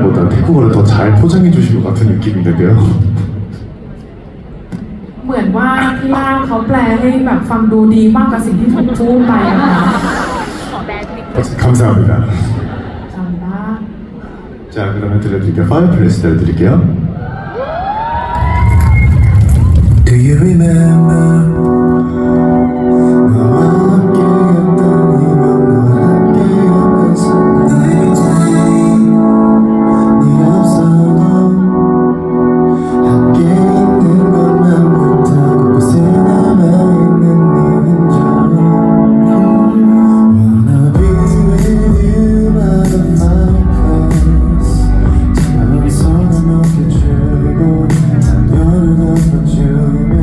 보다 태국어를 더 잘 포장해 주신 것 같은 느낌인데요. เหมือนว่าพี่ล่าเขาแปลให้แบบฟังดูดีมากกว่าสิ่งที่ถูกพูดไปอะค่ะ 감사합니다. จำได้ 자, 그러면 들려드릴게요. 파이어플레이스 들려드릴게요. Do you remember? 너와 함께였던 이번 너와 함께였던 순간 네 없어도 함께 있는 것만부터 곳곳에 남아있는 네 흔적 Wanna be with you by the fireplace 차가운 손을 녹여주고 담요를 덮어주며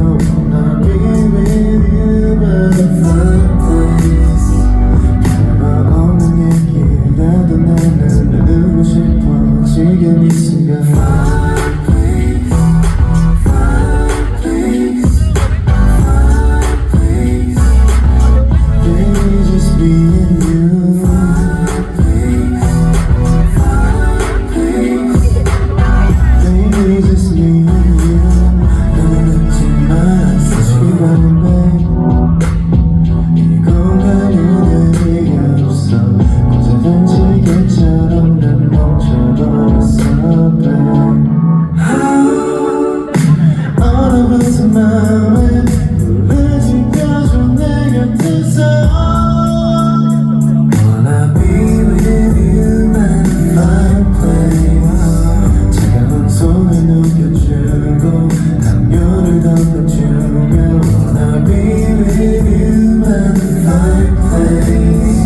Wanna be with you by the fireplace 별거 없는 얘기라도 나는 나누고 싶어 지금 이 순간 Baby, just me and you. Baby, just me and you. 너는 웃지만 시간은 babe. 이 공간에는 네가 없어. 고자던 지게처럼 난 멈춰버렸어, babe. 얼어붙은 마음에 불을 지펴줘 내 곁에서 Wanna be with you by the fireplace 차가운 손을 녹여주고 담요를 덮어주며 Wanna be with you by the fireplace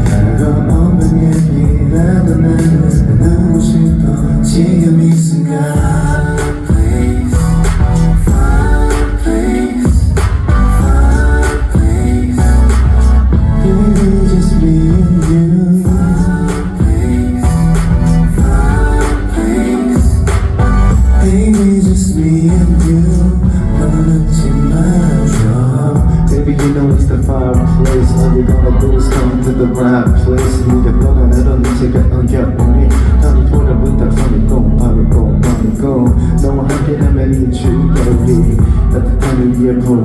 별거 없는 얘기라도 나는 나누고 싶어 지금 이 순간 Baby, just me and you. Baby, just me and you. 너는 웃지 말아줘. Baby, you know it's the fireplace. All we gonna do is come to the right place. 네가 떠나려던 제가 우리 밤이 돌아본다. 밤이고 밤이고 밤이고 너와 함께라면 이 추억이 따뜻함을 위해 보내